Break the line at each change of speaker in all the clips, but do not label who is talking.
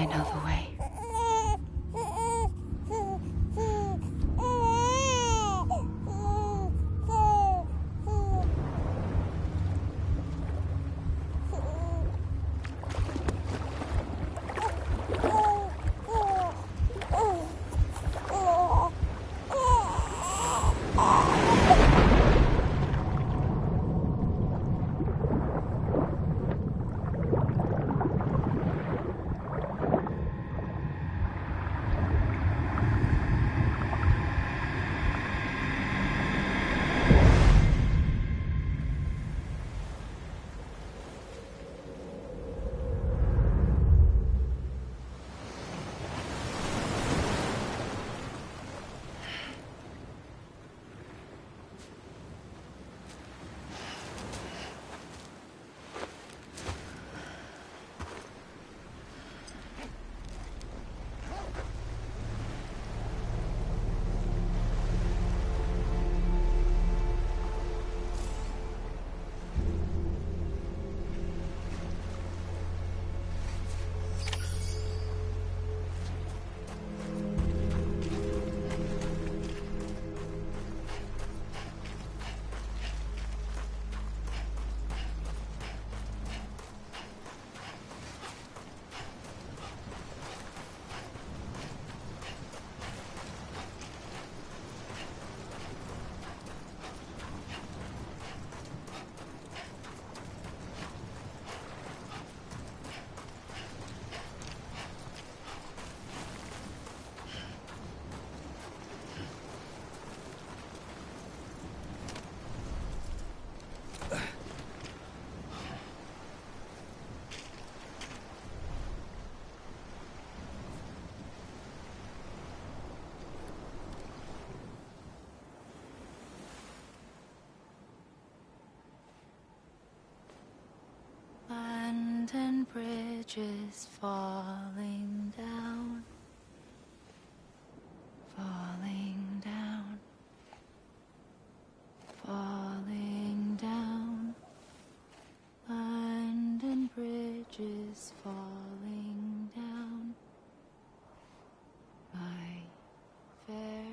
I know the way. Abandoned bridges falling down, falling down, falling down. Abandoned bridges falling down, my fair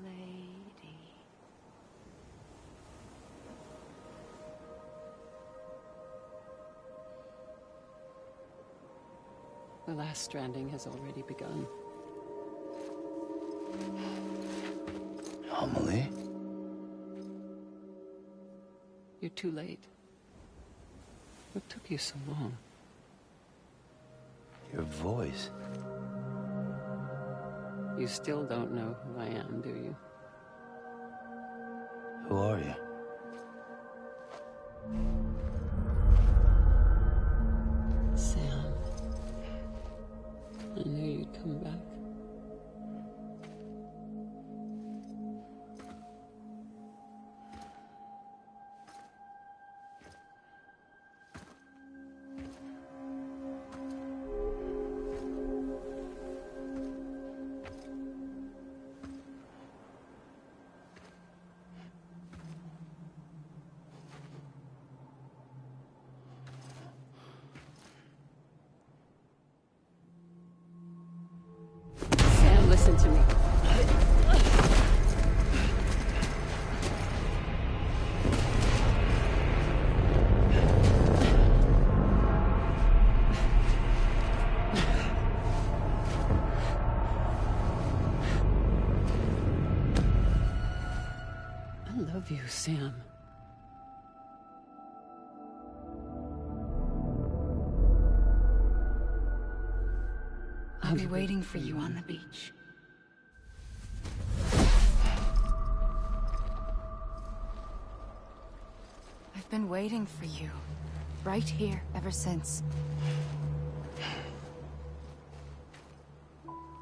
lady.
The last stranding has already begun.
Amelie?
You're too late. What took you so long?
Your voice.
You still don't know who I am, do you?
Who are you?
Sam. I knew you'd come back. Sam, listen to me. I love you, Sam.
I'll be waiting for you on the beach. I've been waiting for you, right here, ever since.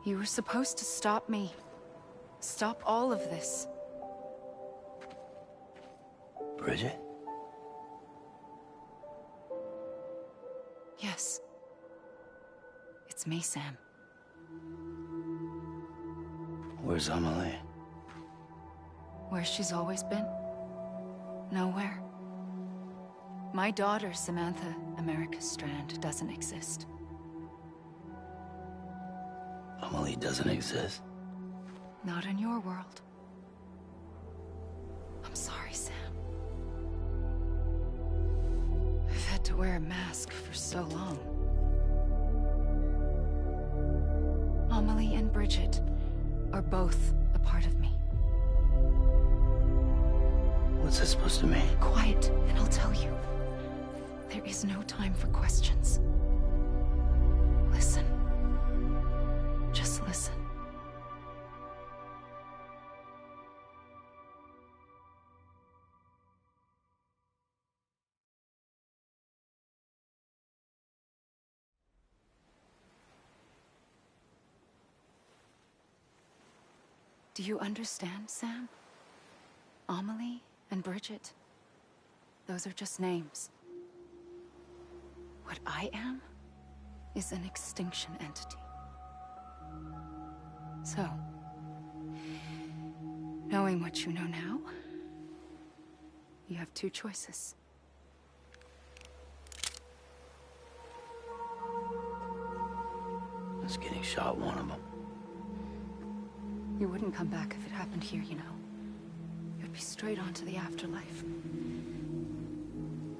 You were supposed to stop me. Stop all of this.
Bridget?
Yes. It's me, Sam.
Where's Amelie?
Where she's always been. Nowhere. My daughter, Samantha America Strand, doesn't exist.
Amelie doesn't exist?
Not in your world. I'm sorry, Sam. I've had to wear a mask for so long. Amelie and Bridget are both a part of me.
What's that supposed to mean?
Quiet, and I'll tell you. There is no time for questions. Listen. Just listen. Do you understand, Sam? Amelie and Bridget, those are just names. What I am is an extinction entity. So, knowing what you know now, you have two choices.
Is getting shot one of them?
You wouldn't come back if it happened here, you know. You'd be straight on to the afterlife.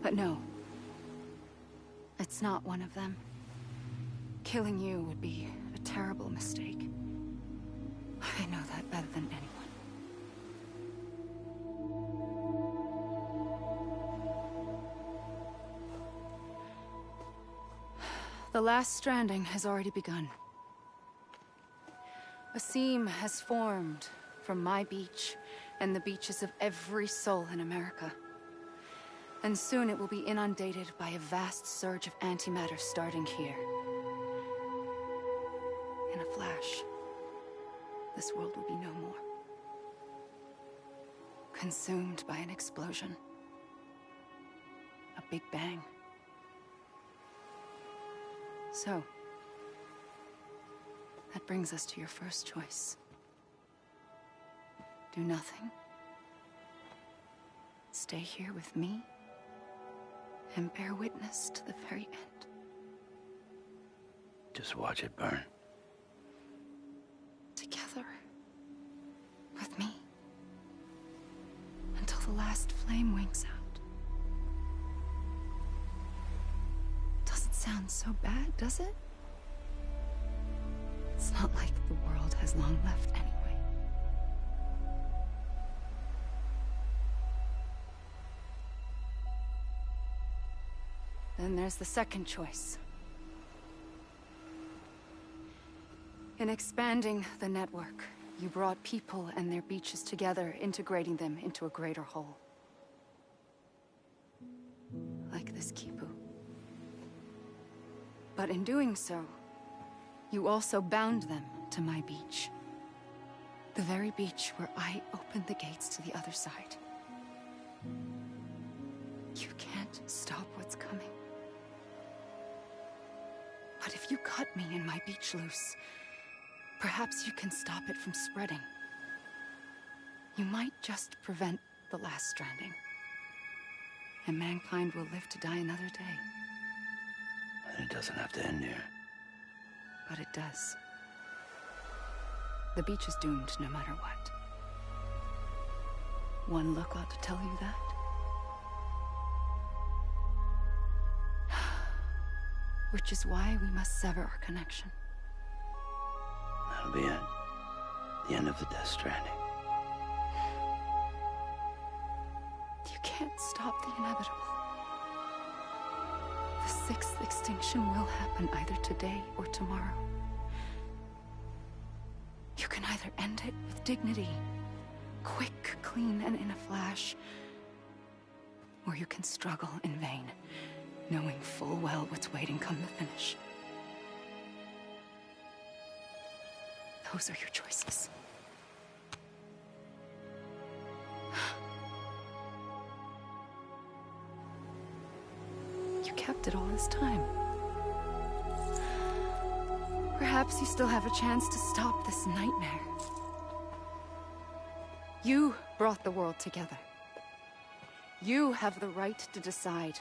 But no. It's not one of them. Killing you would be a terrible mistake. I know that better than anyone. The last stranding has already begun. A seam has formed from my beach and the beaches of every soul in America. And soon it will be inundated by a vast surge of antimatter starting here. In a flash, this world will be no more. Consumed by an explosion. A big bang. So, that brings us to your first choice. Do nothing. Stay here with me, and bear witness to the very end.
Just watch it burn.
Together. With me. Until the last flame winks out. Doesn't sound so bad, does it? It's not like the world has long left anyway. Then there's the second choice. In expanding the network, you brought people and their beaches together, integrating them into a greater whole. Like this Kipu. But in doing so, you also bound them to my beach. The very beach where I opened the gates to the other side. You can't stop what's coming. But if you cut me and my beach loose, perhaps you can stop it from spreading. You might just prevent the last stranding. And mankind will live to die another day.
And it doesn't have to end here.
But it does. The beach is doomed no matter what. One look ought to tell you that. Which is why we must sever our connection.
That'll be it. The end of the Death Stranding.
You can't stop the inevitable. The sixth extinction will happen either today or tomorrow. You can either end it with dignity, quick, clean, and in a flash, or you can struggle in vain, knowing full well what's waiting come the finish. Those are your choices. You kept it all this time. Perhaps you still have a chance to stop this nightmare. You brought the world together. You have the right to decide.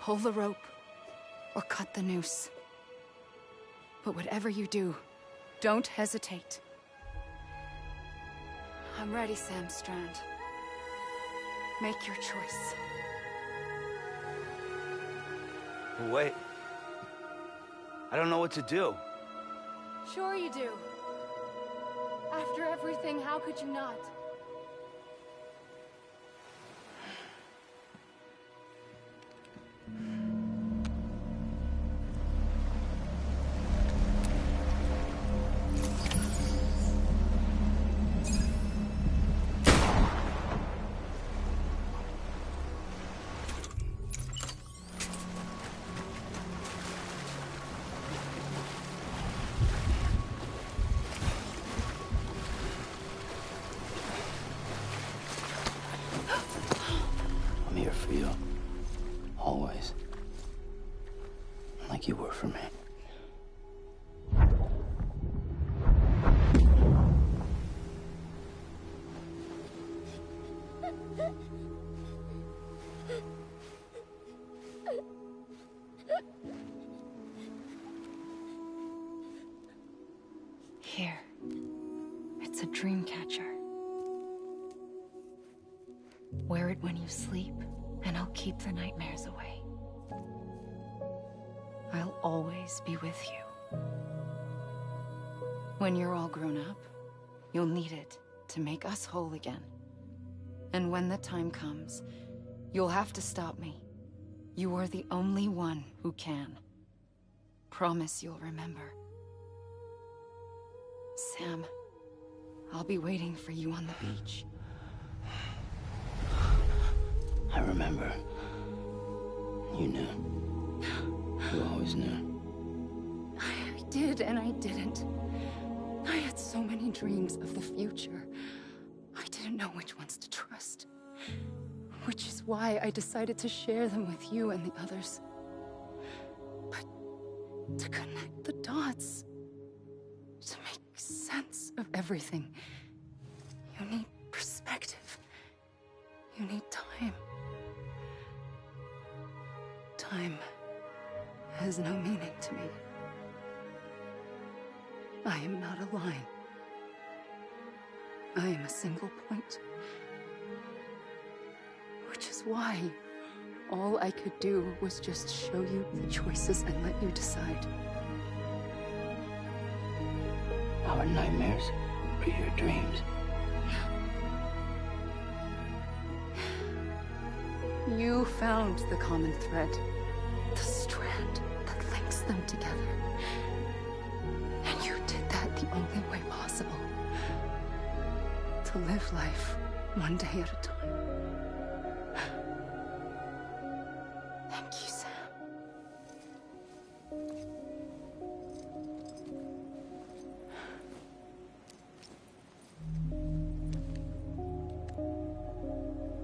Pull the rope or cut the noose. But whatever you do, don't hesitate. I'm ready, Sam Strand. Make your choice.
Wait. I don't know what to do.
Sure you do. After everything, how could you not?
I'm here for you. Always. Like you were for me.
Here. It's a dream catcher. Wear it when you sleep, and I'll keep the nightmares away. I'll always be with you. When you're all grown up, you'll need it to make us whole again. And when the time comes, you'll have to stop me. You are the only one who can. Promise you'll remember. Sam, I'll be waiting for you on the beach.
I remember. You knew. You always knew.
I did and I didn't. I had so many dreams of the future. I didn't know which ones to trust. Which is why I decided to share them with you and the others. But to connect the dots, to make sense of everything, you need perspective. You need time. Time has no meaning to me. I am not a line. I am a single point. Which is why all I could do was just show you the choices and let you decide.
Our nightmares were your dreams.
You found the common thread, the strand that links them together. And you did that the only way possible. To live life one day at a time. Thank you, Sam.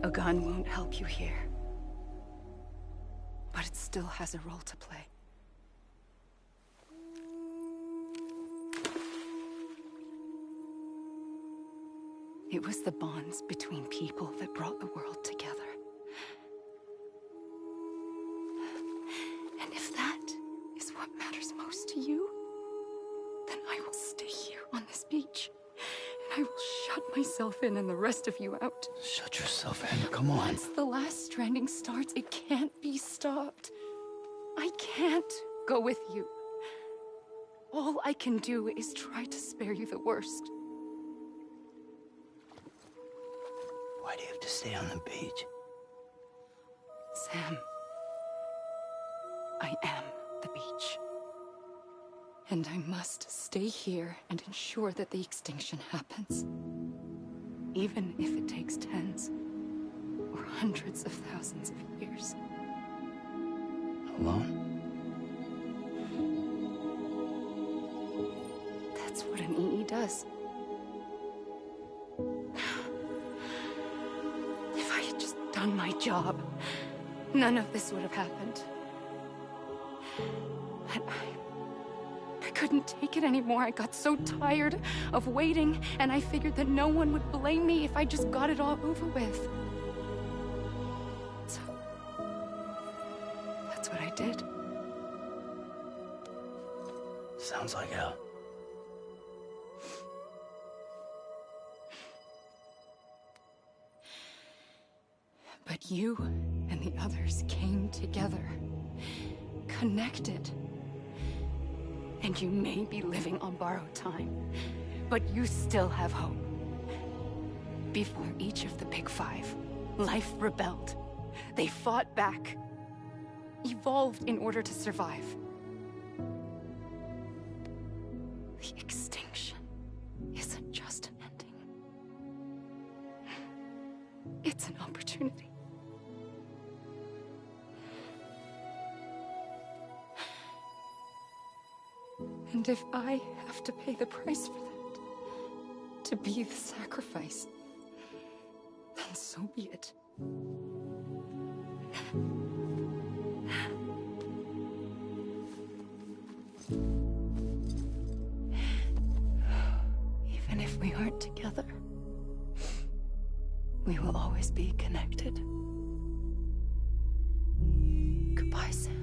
A gun won't help you here. But it still has a role to play. It was the bonds between people that brought the world together. And if that is what matters most to you, then I will stay here on this beach. And I will shut myself in and the rest of you out.
Shut yourself in. Come on.
Once the last stranding starts, it can't be stopped. I can't go with you. All I can do is try to spare you the worst.
Why do you have to stay on the beach?
Sam, I am the beach. And I must stay here and ensure that the extinction happens. Even if it takes tens or hundreds of thousands of years.
Alone?
That's what an EE does. If I had just done my job, none of this would have happened. But I couldn't take it anymore. I got so tired of waiting, and I figured that no one would blame me if I just got it all over with. So, that's what I did.
So, Sounds like hell.
But you and the others came together, connected. And you may be living on borrowed time, but you still have hope. Before each of the Big Five, life rebelled. They fought back, evolved in order to survive. The extinction isn't just an ending. It's an opportunity. And if I have to pay the price for that, to be the sacrifice, then so be it. Even if we aren't together, we will always be connected. Goodbye, Sam.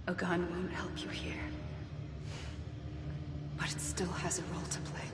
A gun won't help you here, but it still has a role to play.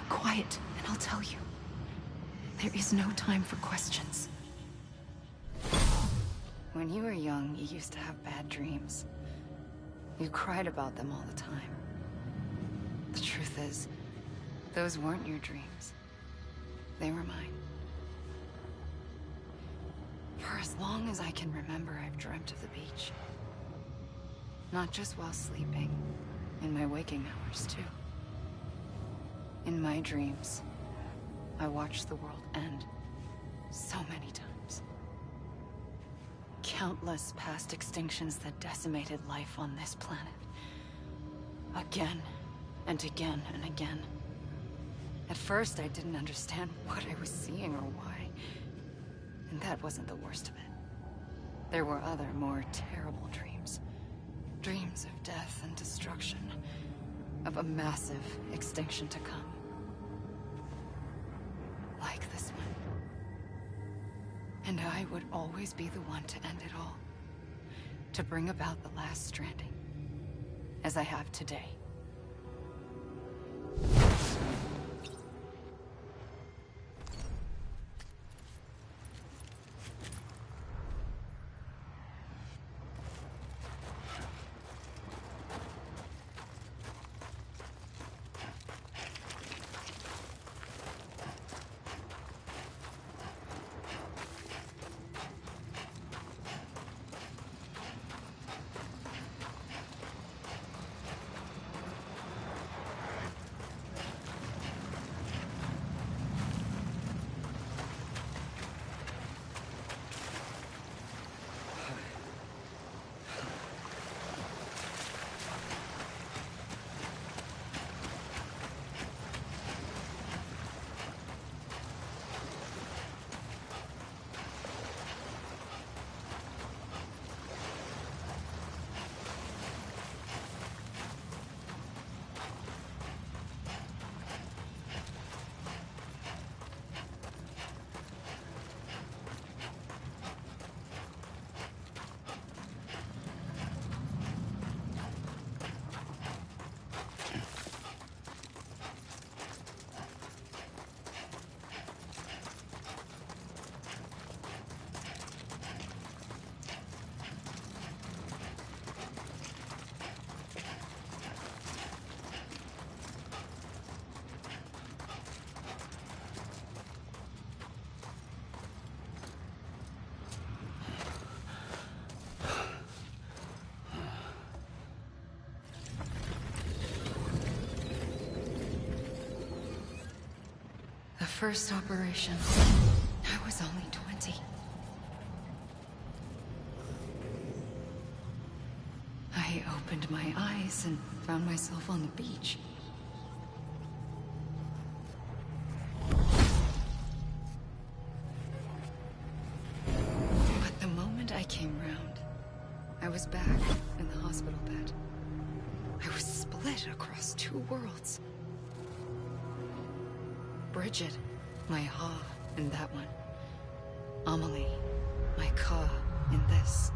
Quiet, and I'll tell you. There is no time for questions. When you were young, you used to have bad dreams. You cried about them all the time. The truth is, those weren't your dreams. They were mine. For as long as I can remember, I've dreamt of the beach. Not just while sleeping, in my waking hours, too. In my dreams, I watched the world end so many times. Countless past extinctions that decimated life on this planet. Again, and again, and again. At first, I didn't understand what I was seeing or why. And that wasn't the worst of it. There were other, more terrible dreams. Dreams of death and destruction. Of a massive extinction to come. Like this one. And I would always be the one to end it all. To bring about the last stranding. As I have today. The first operation, I was only 20. I opened my eyes and found myself on the beach. But the moment I came round, I was back in the hospital bed. I was split across two worlds. Bridget, my Ha in that one. Amelie, my Ka in this.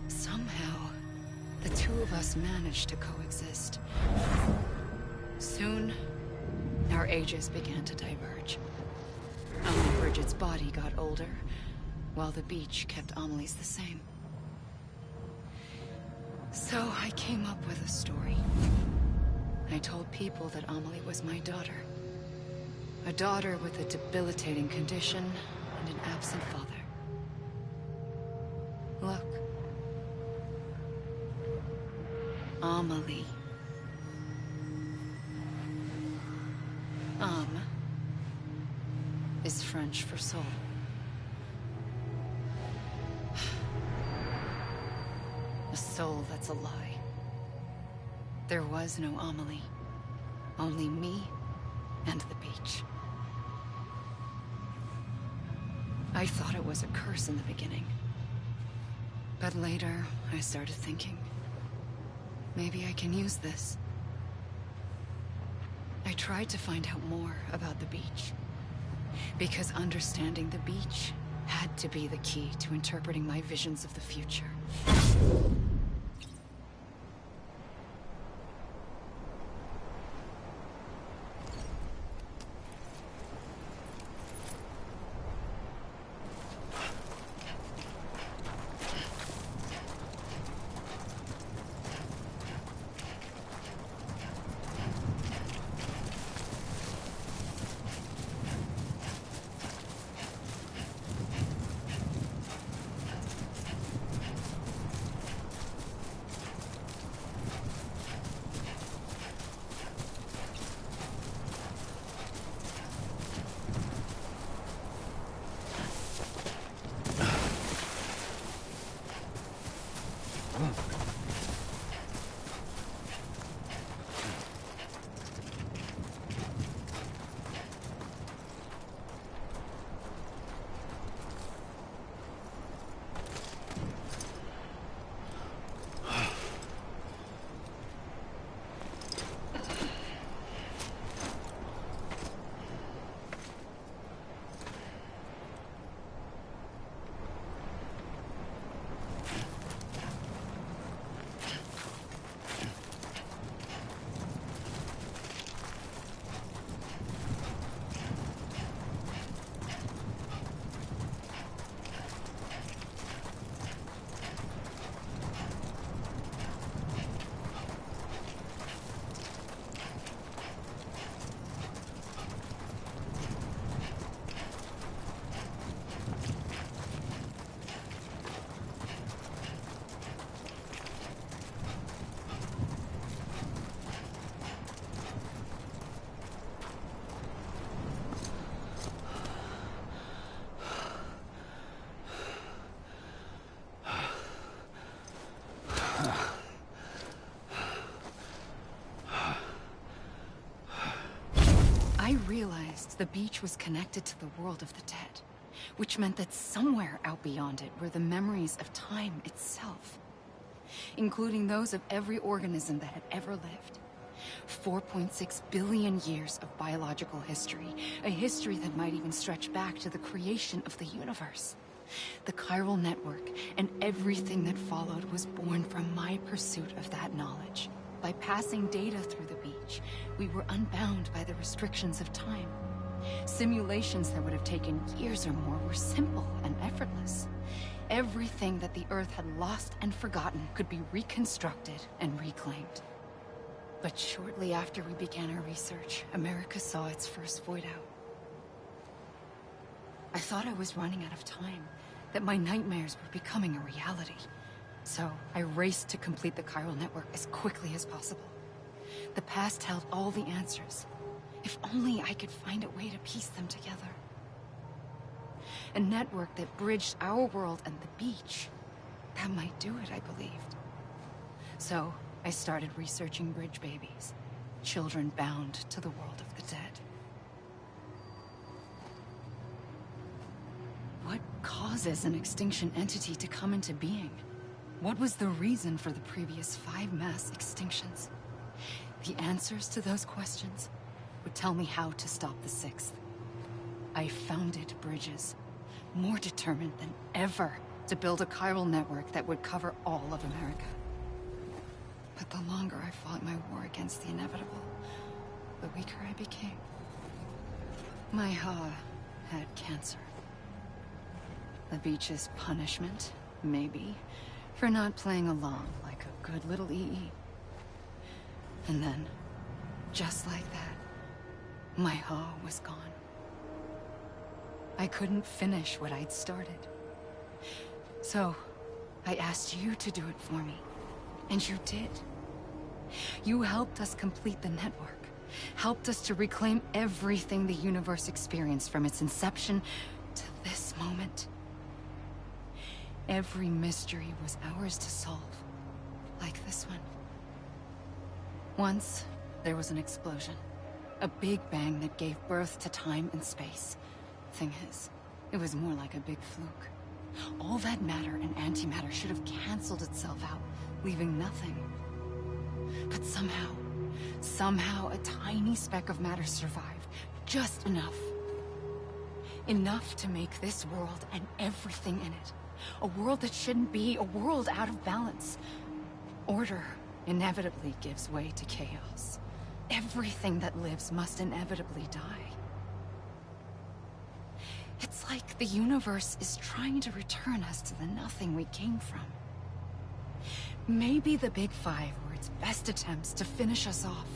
Somehow, the two of us managed to coexist. Soon, our ages began to diverge. Only Bridget's body got older, while the beach kept Amelie's the same. So I came up with a story. I told people that Amelie was my daughter. A daughter with a debilitating condition and an absent father. Look. Amelie. Âme is French for soul. A soul that's a lie. There was no Amelie. Only me and the beach. I thought it was a curse in the beginning. But later, I started thinking, maybe I can use this. I tried to find out more about the beach. Because understanding the beach had to be the key to interpreting my visions of the future. The beach was connected to the world of the dead, which meant that somewhere out beyond it were the memories of time itself, including those of every organism that had ever lived. 4.6 billion years of biological history, a history that might even stretch back to the creation of the universe. The chiral network and everything that followed was born from my pursuit of that knowledge. By passing data through the beach, we were unbound by the restrictions of time. Simulations that would have taken years or more were simple and effortless. Everything that the Earth had lost and forgotten could be reconstructed and reclaimed. But shortly after we began our research, America saw its first void out. I thought I was running out of time, that my nightmares were becoming a reality. So I raced to complete the chiral network as quickly as possible. The past held all the answers. If only I could find a way to piece them together. A network that bridged our world and the beach. That might do it, I believed. So I started researching bridge babies, children bound to the world of the dead. What causes an extinction entity to come into being? What was the reason for the previous 5 mass extinctions? The answers to those questions would tell me how to stop the 6th. I founded bridges, more determined than ever to build a chiral network that would cover all of America. But the longer I fought my war against the inevitable, the weaker I became. My Ha had cancer. The beach's punishment, maybe, for not playing along like a good little EE. And then, just like that, my Ha was gone. I couldn't finish what I'd started. So, I asked you to do it for me. And you did. You helped us complete the network. Helped us to reclaim everything the universe experienced from its inception to this moment. Every mystery was ours to solve. Like this one. Once, there was an explosion. A big bang that gave birth to time and space. Thing is, it was more like a big fluke. All that matter and antimatter should have canceled itself out, leaving nothing. But somehow a tiny speck of matter survived. Just enough. Enough to make this world and everything in it. A world that shouldn't be, a world out of balance. Order inevitably gives way to chaos. Everything that lives must inevitably die. It's like the universe is trying to return us to the nothing we came from. Maybe the Big Five were its best attempts to finish us off.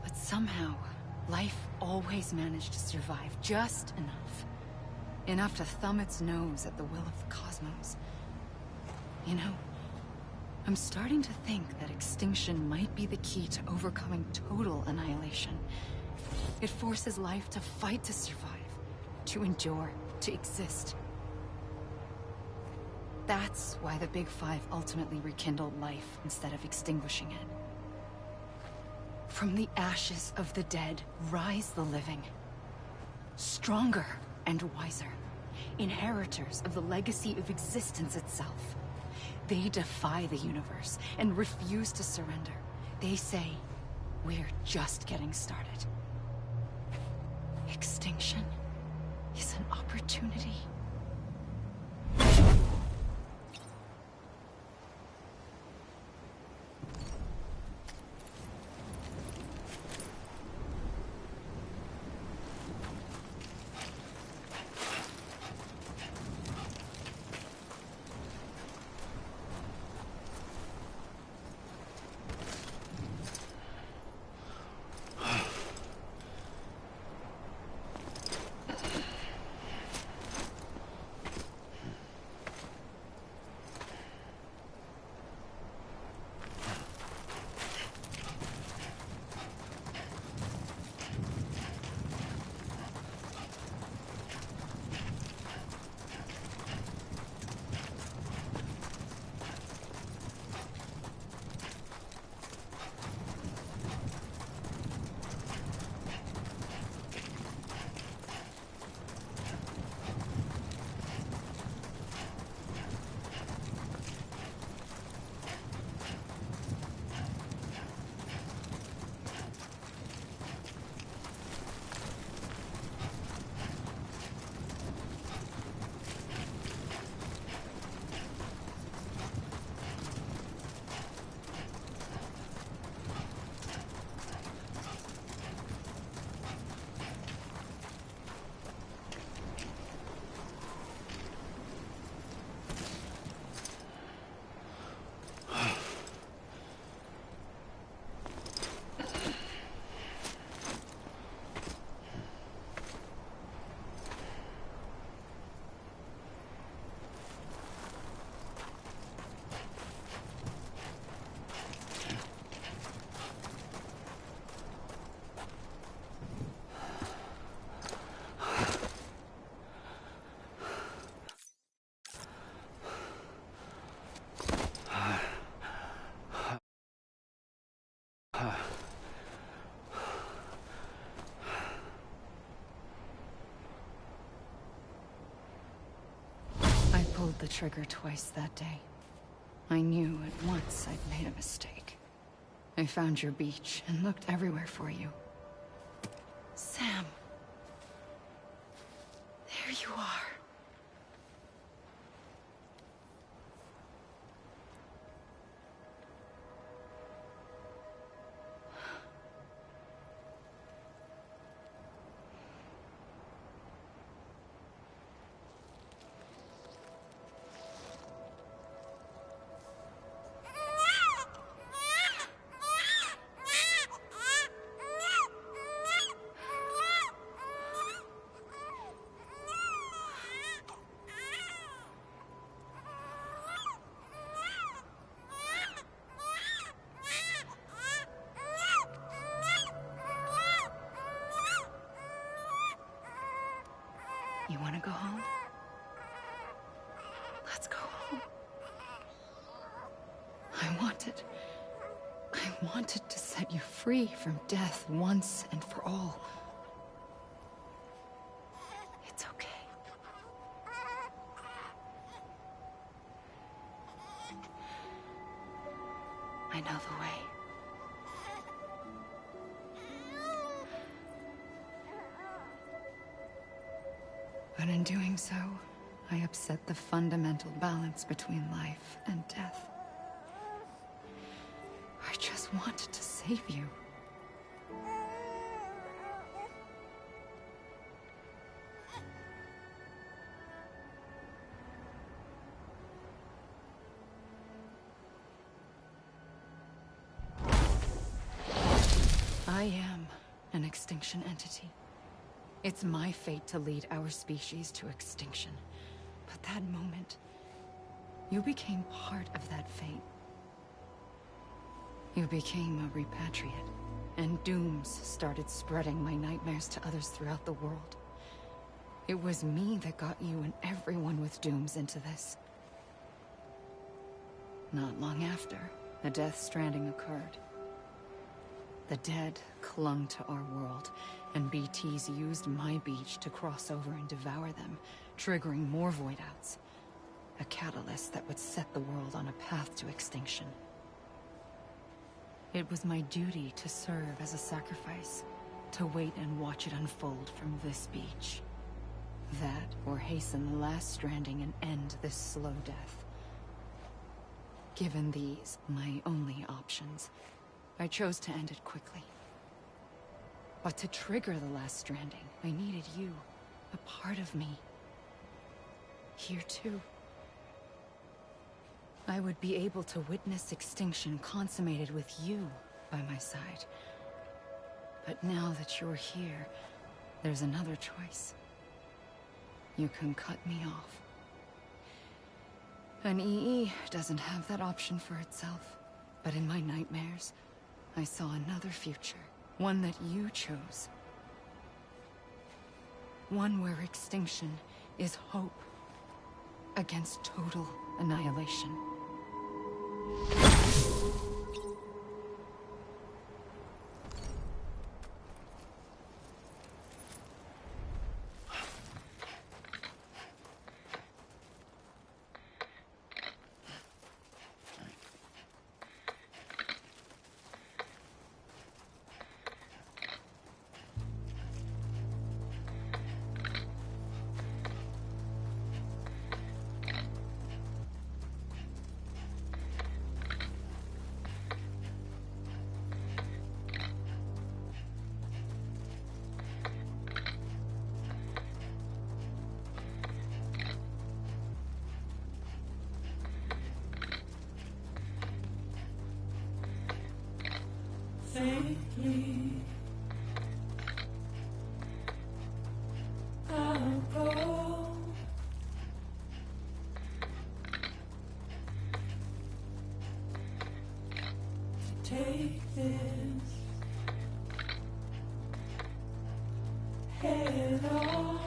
But somehow, life always managed to survive just enough. Enough to thumb its nose at the will of the cosmos. You know, I'm starting to think that extinction might be the key to overcoming total annihilation. It forces life to fight to survive, to endure, to exist. That's why the Big Five ultimately rekindled life instead of extinguishing it. From the ashes of the dead rise the living. Stronger and wiser. Inheritors of the legacy of existence itself. They defy the universe and refuse to surrender. They say, we're just getting started. Extinction is an opportunity. the trigger twice that day. I knew at once I'd made a mistake. I found your beach and looked everywhere for you. Sam. There you are. You want to go home? Let's go home. I wanted to set you free from death once and for all. It's okay. I know the way. But in doing so, I upset the fundamental balance between life and death. I just wanted to save you. I am an extinction entity. It's my fate to lead our species to extinction. But that moment, you became part of that fate. You became a repatriate, and dooms started spreading my nightmares to others throughout the world. It was me that got you and everyone with dooms into this. Not long after, a death stranding occurred. The dead clung to our world, and BTs used my beach to cross over and devour them, triggering more void outs. A catalyst that would set the world on a path to extinction. It was my duty to serve as a sacrifice, to wait and watch it unfold from this beach. That, or hasten the last stranding and end this slow death. Given these, my only options, I chose to end it quickly. But to trigger the last stranding, I needed you, a part of me. Here too. I would be able to witness extinction consummated with you by my side. But now that you're here, there's another choice. You can cut me off. An EE doesn't have that option for itself. But in my nightmares, I saw another future. One that you chose. One where extinction is hope against total annihilation.
Faintly, I'll go. Take this head on.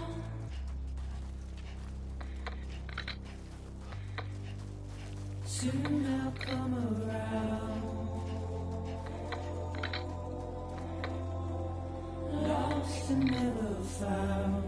Soon I'll come around. Lost and never found.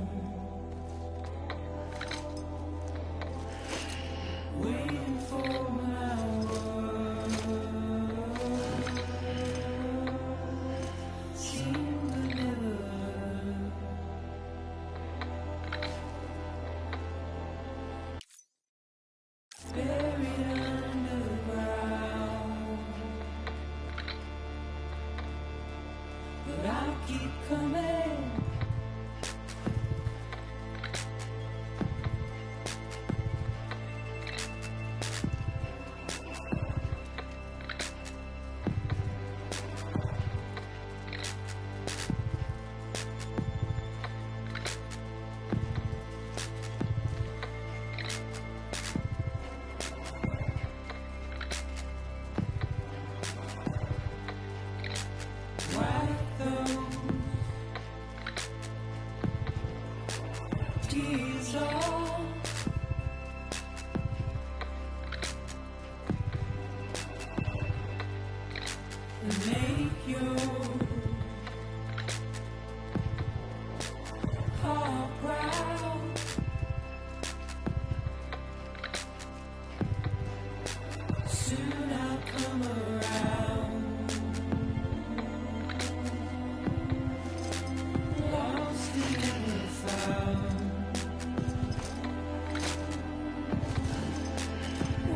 I'll keep coming. Wipe those tears off. And make your heart proud. Soon I'll come around. Lost and never found.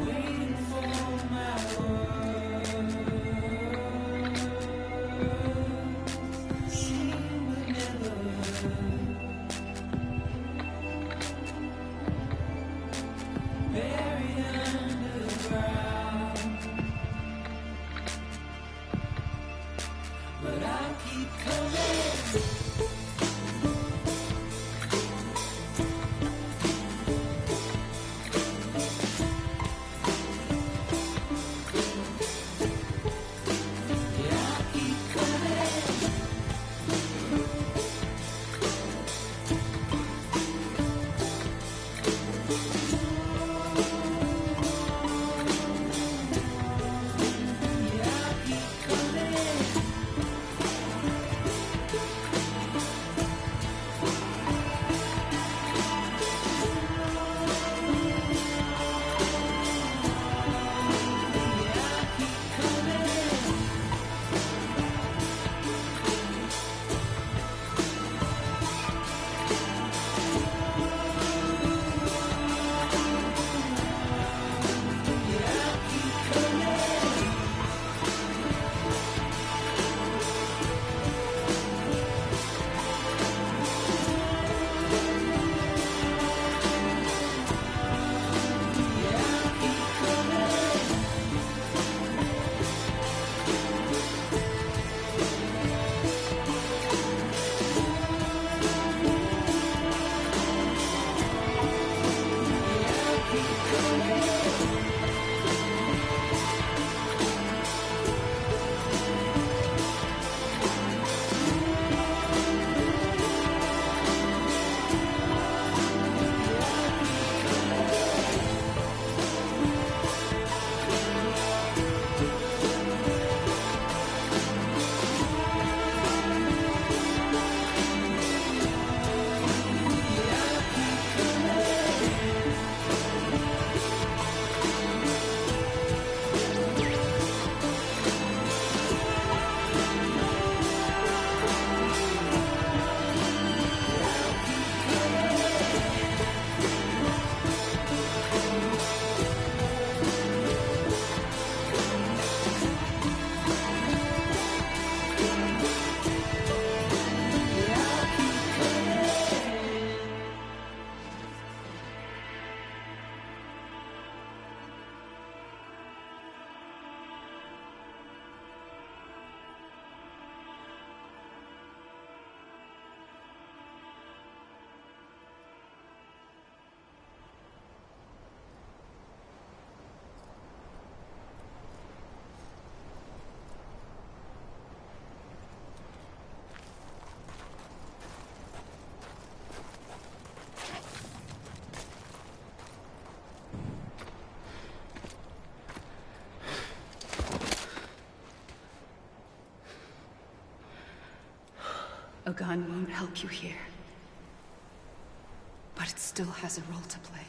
Waiting for my word. She would never buried underground. But I'll keep coming. Yeah, I'll keep coming. Yeah, I'll keep coming. Yeah, I'll keep coming. Yeah, I'll keep coming. Yeah, I'll keep coming. Yeah, I'll keep coming.
A gun won't help you here. But it still has a role to play.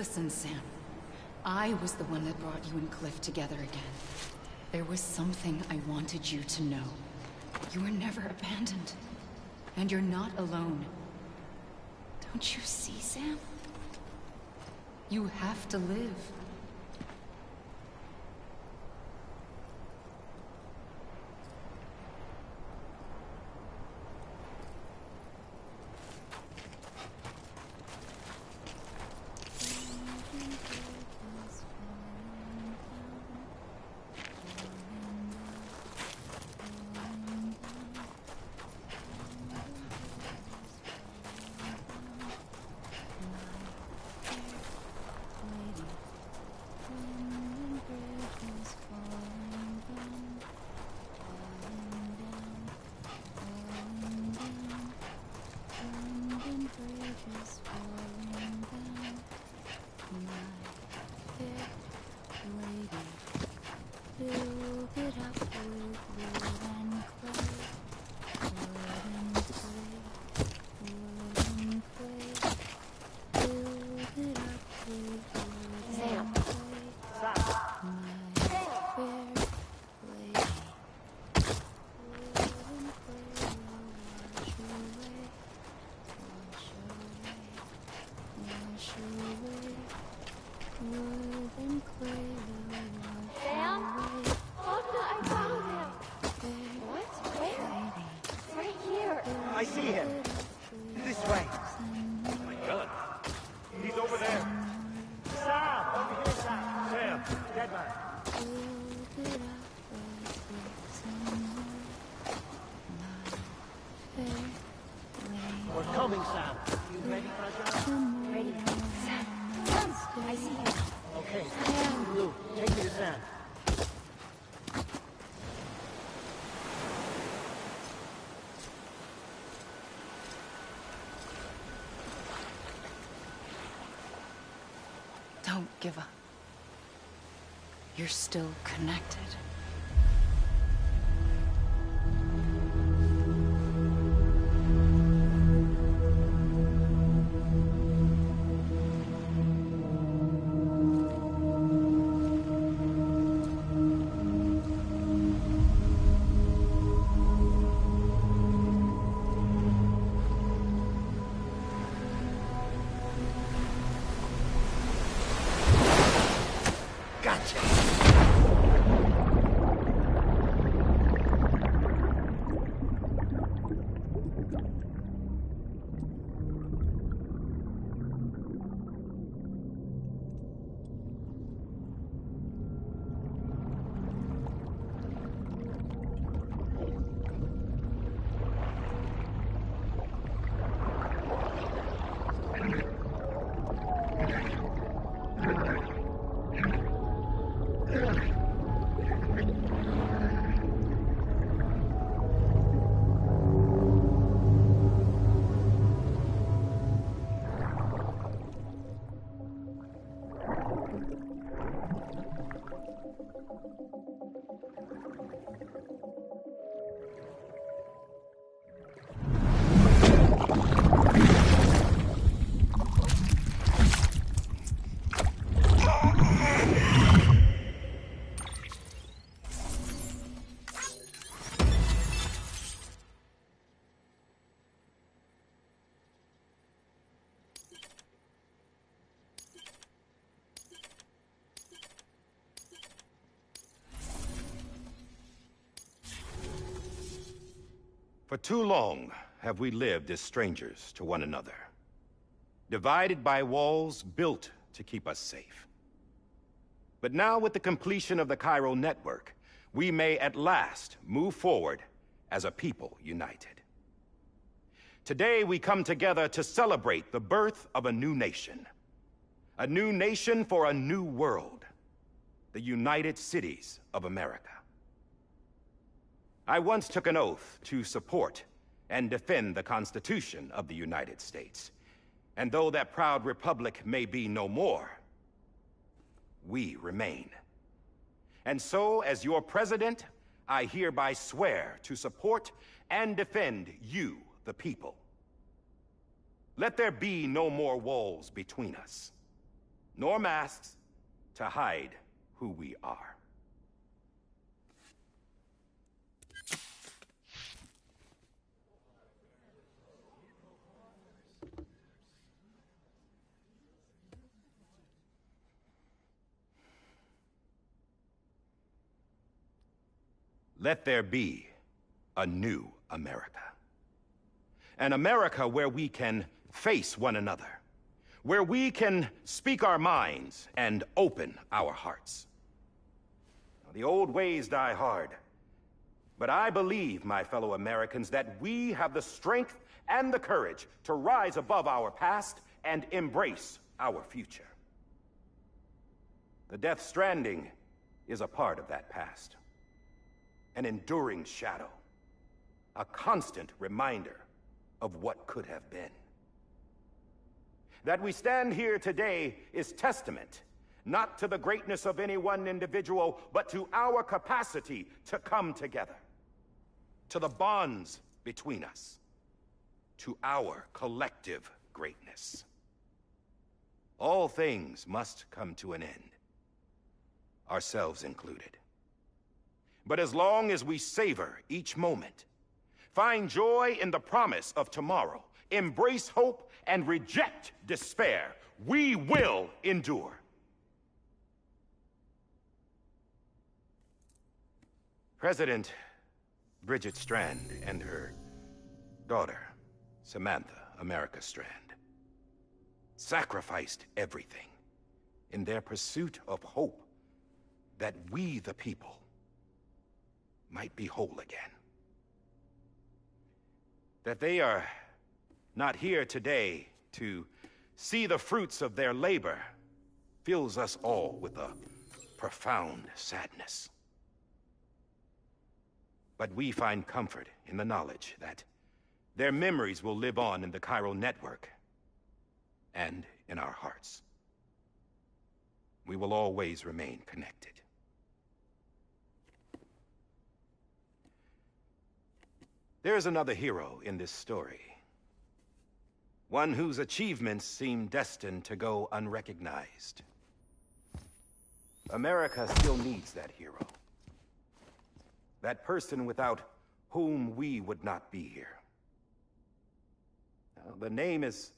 Listen, Sam. I was the one that brought you and Cliff together again. There was something I wanted you to know. You were never abandoned. And you're not alone. Don't you see, Sam? You have to live.
I see him. This way. Oh my God. He's over there. Sam! Over here, Sam. Sam. Deadline. We're coming, Sam. You ready for a job?
Ready. Sam. Sam! I see him.
Okay. Blue, take me to Sam.
Don't give up. You're still connected.
For too long have we lived as strangers to one another, divided by walls built to keep us safe. But now, with the completion of the Cairo network, we may at last move forward as a people united. Today, we come together to celebrate the birth of a new nation for a new world, the United Cities of America. I once took an oath to support and defend the Constitution of the United States. And though that proud republic may be no more, we remain. And so, as your president, I hereby swear to support and defend you, the people. Let there be no more walls between us. nor masks to hide who we are. Let there be a new America. An America where we can face one another, where we can speak our minds and open our hearts. Now, the old ways die hard, but I believe, my fellow Americans, that we have the strength and the courage to rise above our past and embrace our future. The Death Stranding is a part of that past. An enduring shadow, a constant reminder of what could have been. That we stand here today is testament, not to the greatness of any one individual, but to our capacity to come together, to the bonds between us, to our collective greatness. All things must come to an end, ourselves included. But as long as we savor each moment, find joy in the promise of tomorrow, embrace hope, and reject despair, we will endure. President Bridget Strand and her daughter, Samantha America Strand, sacrificed everything in their pursuit of hope that we, the people, might be whole again. That they are not here today to see the fruits of their labor fills us all with a profound sadness. But we find comfort in the knowledge that their memories will live on in the chiral network and in our hearts. We will always remain connected. There's another hero in this story. One whose achievements seem destined to go unrecognized. America still needs that hero. That person without whom we would not be here. Now, the name is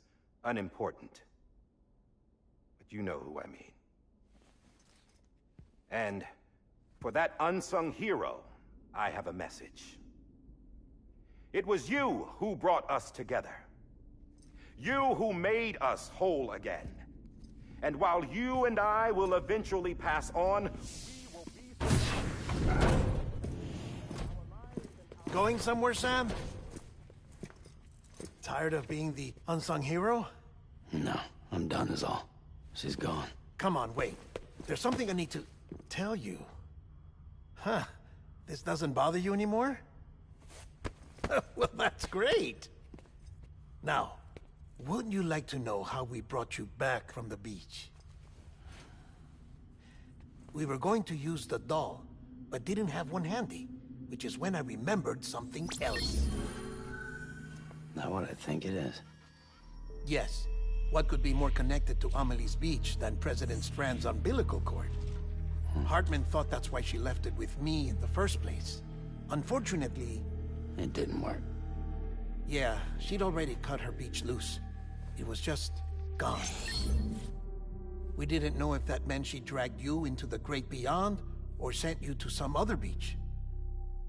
unimportant, but you know who I mean. And for that unsung hero, I have a message. It was you who brought us together. You who made us whole again. And while you and I will eventually pass on, we will be...
Going somewhere, Sam? Tired of being the unsung hero?
No, I'm done is all. She's gone.
Come on, wait. There's something I need to tell you. Huh. This doesn't bother you anymore? Well, that's great. Now, wouldn't you like to know how we brought you back from the beach? We were going to use the doll, but didn't have one handy, which is when I remembered something else.
Not what I think it is.
Yes. What could be more connected to Amelie's beach than President Strand's umbilical cord? Hartman thought that's why she left it with me in the first place. Unfortunately...
It didn't work.
Yeah, she'd already cut her beach loose. It was just gone. We didn't know if that meant she dragged you into the great beyond, or sent you to some other beach.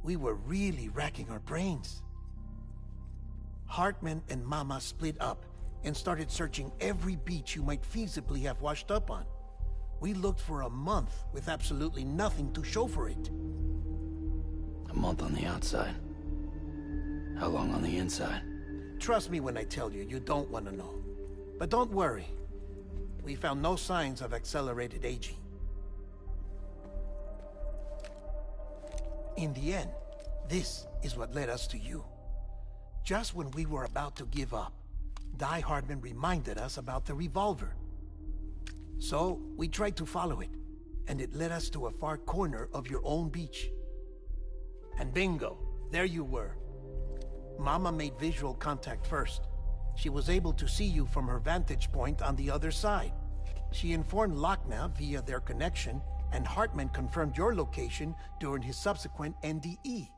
We were really racking our brains. Hartman and Mama split up and started searching every beach you might feasibly have washed up on. We looked for a month with absolutely nothing to show for it.
A month on the outside. How long on the inside?
Trust me when I tell you, you don't want to know. But don't worry. We found no signs of accelerated aging. In the end, this is what led us to you. Just when we were about to give up, Die Hardman reminded us about the revolver. So, we tried to follow it, and it led us to a far corner of your own beach. And bingo, there you were. Mama made visual contact first. She was able to see you from her vantage point on the other side. She informed Lochner via their connection, and Hartman confirmed your location during his subsequent NDE.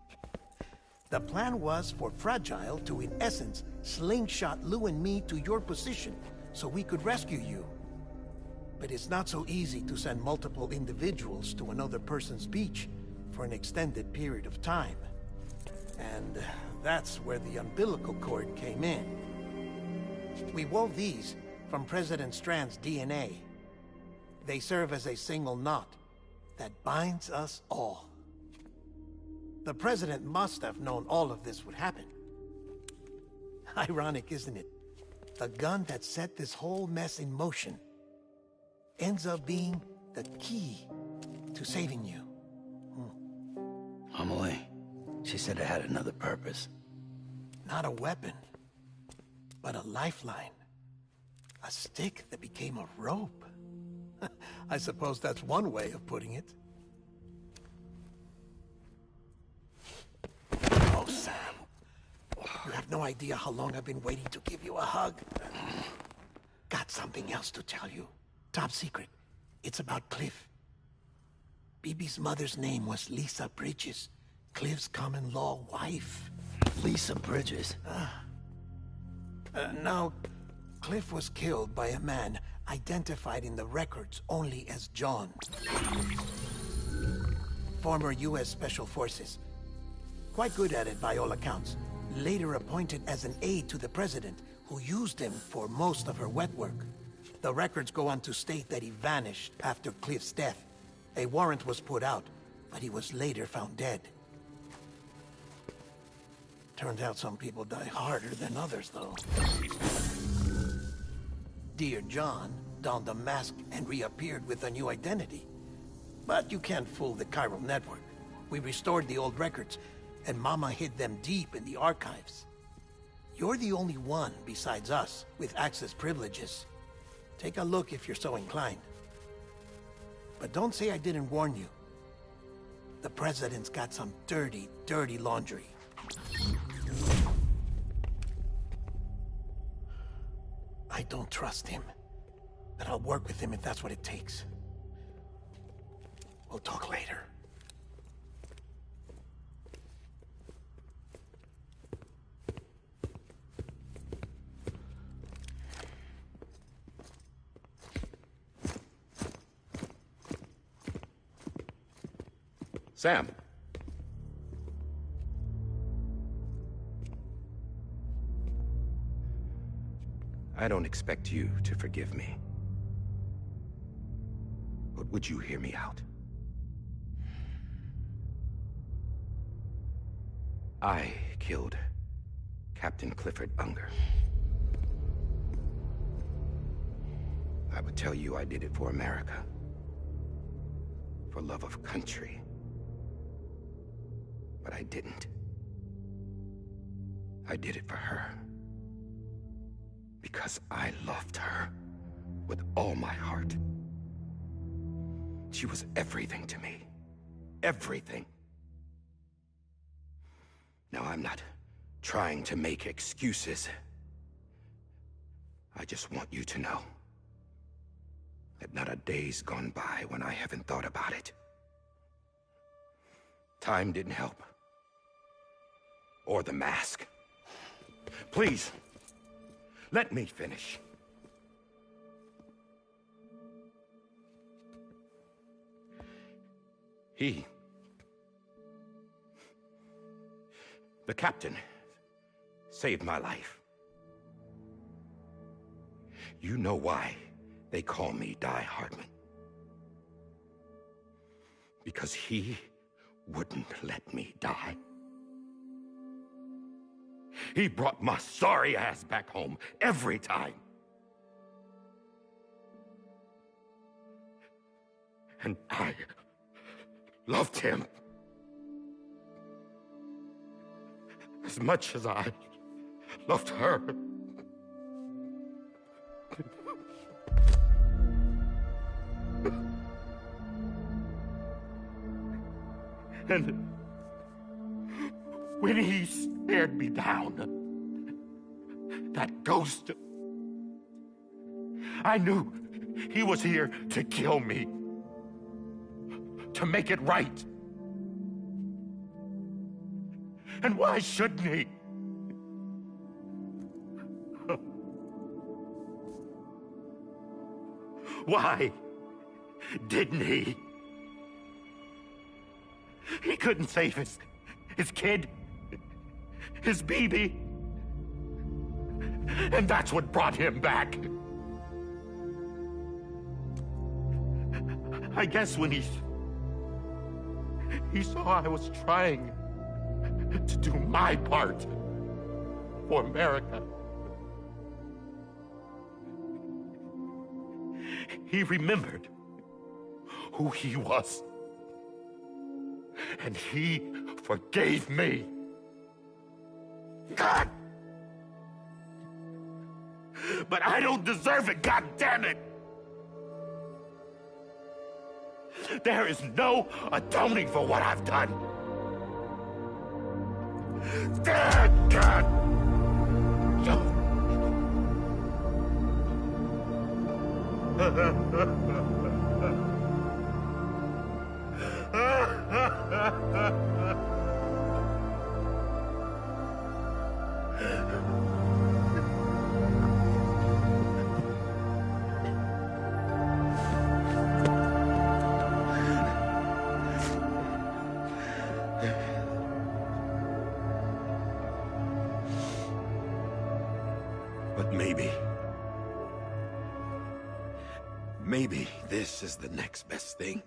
The plan was for Fragile to, in essence, slingshot Lou and me to your position so we could rescue you. But it's not so easy to send multiple individuals to another person's beach for an extended period of time. And that's where the umbilical cord came in. We wove these from President Strand's DNA. They serve as a single knot that binds us all. The President must have known all of this would happen. Ironic, isn't it? The gun that set this whole mess in motion ends up being the key to saving you.
Amelie, she said it had another purpose.
Not a weapon, but a lifeline. A stick that became a rope. I suppose that's one way of putting it. Oh, Sam. You have no idea how long I've been waiting to give you a hug. Got something else to tell you. Top secret. It's about Cliff. Bibi's mother's name was Lisa Bridges, Cliff's common-law wife.
Lisa Bridges?
Now, Cliff was killed by a man identified in the records only as John. Former U.S. Special Forces. Quite good at it by all accounts. Later appointed as an aide to the president, who used him for most of her wet work. The records go on to state that he vanished after Cliff's death. A warrant was put out, but he was later found dead. Turns out some people die harder than others, though. Dear John donned a mask and reappeared with a new identity. But you can't fool the chiral network. We restored the old records, and Mama hid them deep in the archives. You're the only one besides us with access privileges. Take a look if you're so inclined. But don't say I didn't warn you. The President's got some dirty, dirty laundry. I don't trust him, but I'll work with him if that's what it takes. We'll talk later.
Sam. I don't expect you to forgive me. But would you hear me out? I killed Captain Clifford Unger. I would tell you I did it for America. For love of country. But I didn't. I did it for her. Because I loved her with all my heart. She was everything to me. Everything. Now, I'm not trying to make excuses. I just want you to know that not a day's gone by when I haven't thought about it. Time didn't help. Or the mask. Please, let me finish. The captain, saved my life. You know why they call me Die Hardman. Because he wouldn't let me die. He brought my sorry ass back home every time. And I loved him as much as I loved her. And when he stared me down, that ghost, I knew
He was here to kill me. To make it right. And why shouldn't he? Why didn't he? He couldn't save his kid, his baby. And that's what brought him back. I guess when he saw I was trying to do my part for America, he remembered who he was. And he forgave me. God! But I don't deserve it, God damn it! There is no atoning for what I've done. God! But maybe this is the next best thing.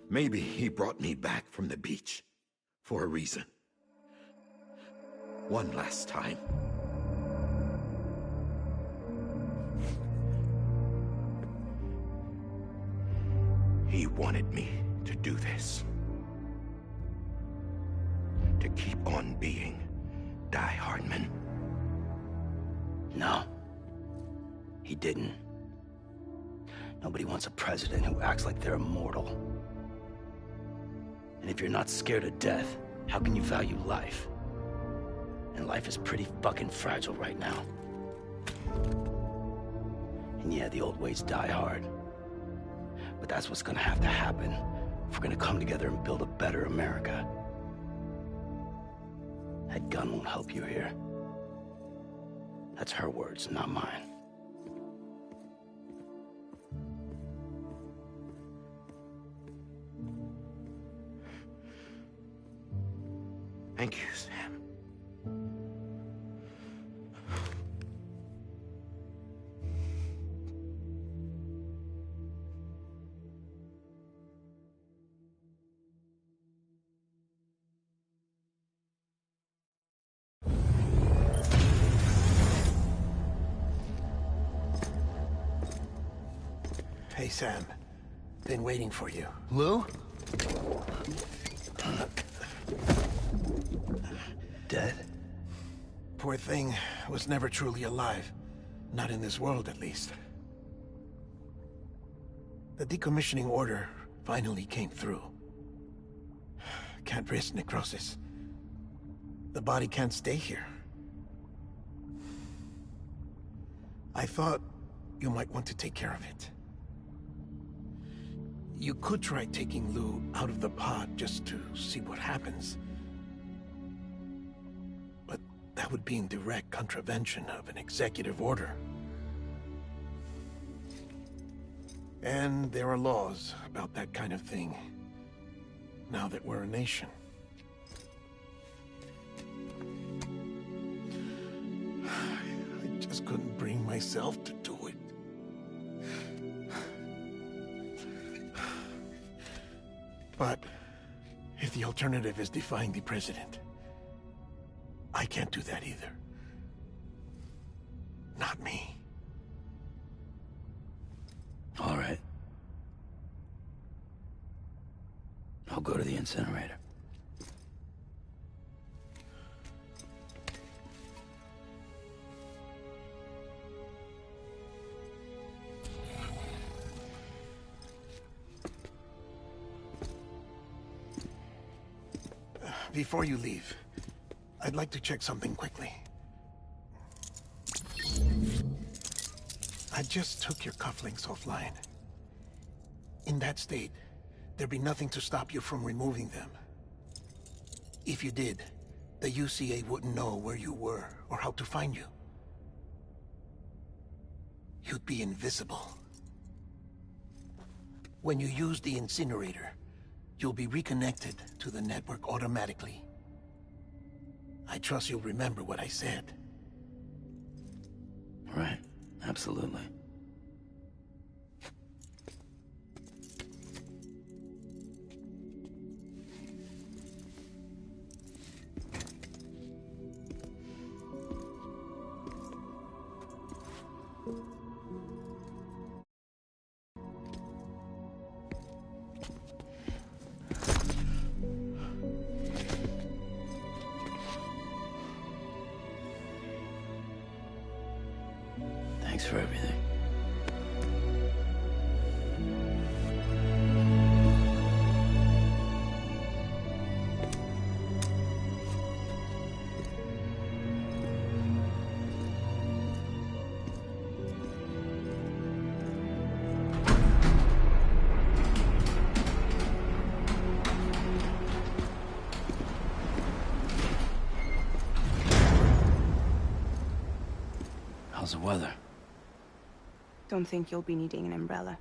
Maybe he brought me back from the beach for a reason. One last time. He wanted me to do this. To keep on being Die Hardman.
No. He didn't. Nobody wants a president who acts like they're immortal. And if you're not scared of death, how can you value life? And life is pretty fucking fragile right now. And yeah, the old ways die hard. But that's what's gonna have to happen if we're gonna come together and build a better America. That gun won't help you here. That's her words, not mine.
Thank you, Sam.
Hey, Sam. Been waiting for you.
Lou? Dead?
Poor thing was never truly alive. Not in this world, at least. The decommissioning order finally came through. Can't risk necrosis. The body can't stay here. I thought you might want to take care of it. You could try taking Lou out of the pod just to see what happens. But that would be in direct contravention of an executive order. And there are laws about that kind of thing, now that we're a nation. I just couldn't bring myself to do it. But if the alternative is defying the president, I can't do that either. Not me.
All right. I'll go to the incinerator.
Before you leave, I'd like to check something quickly. I just took your cufflinks offline. In that state, there'd be nothing to stop you from removing them. If you did, the UCA wouldn't know where you were or how to find you. You'd be invisible. When you use the incinerator, you'll be reconnected to the network automatically. I trust you'll remember what I said.
Right. Absolutely. Thanks for everything. How's the weather?
Don't think you'll be needing an umbrella.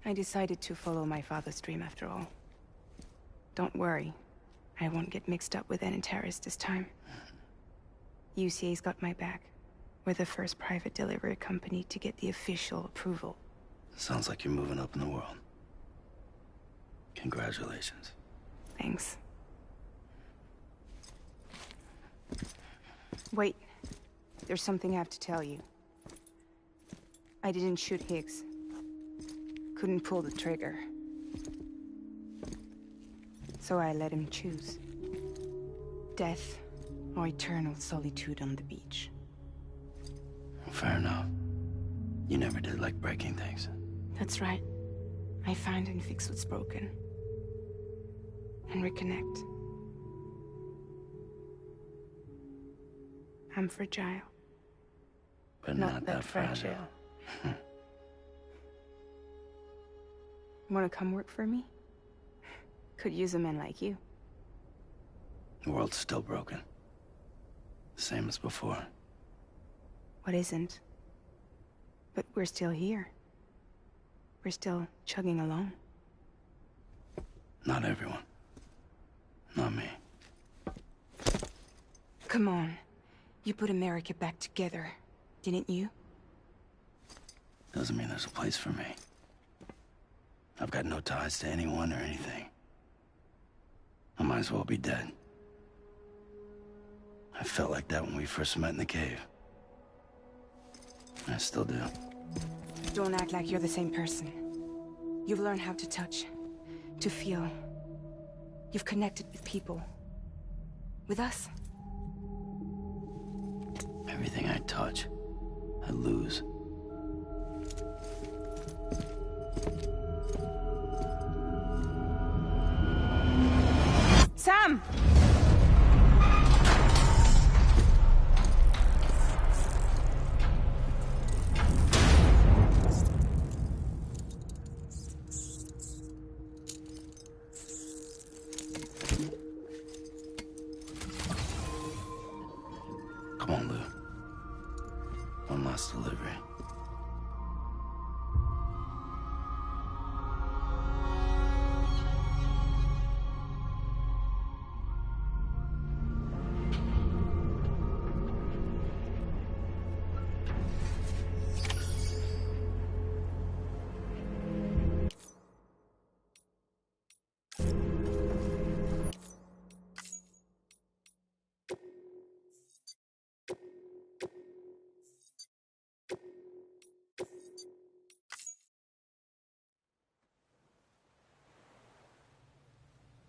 I decided to follow my father's dream after all. Don't worry. I won't get mixed up with any terrorists this time. UCA's got my back. We're the first private delivery company to get the official approval.
Sounds like you're moving up in the world. Congratulations.
Thanks. Wait. There's something I have to tell you. I didn't shoot Higgs. Couldn't pull the trigger. So I let him choose. Death or eternal solitude on the beach.
Fair enough. You never did like breaking things.
That's right. I find and fix what's broken. And reconnect. I'm fragile.
But not that fragile.
Wanna come work for me? Could use a man like you.
The world's still broken. Same as before.
What isn't? But we're still here. We're still chugging along.
Not everyone. Not me.
Come on. You put America back together, didn't you?
Doesn't mean there's a place for me. I've got no ties to anyone or anything. I might as well be dead. I felt like that when we first met in the cave. I still do.
Don't act like you're the same person. You've learned how to touch, to feel. You've connected with people. With us.
Everything I touch, I lose.
Sam!
Come on, Lou. One last delivery.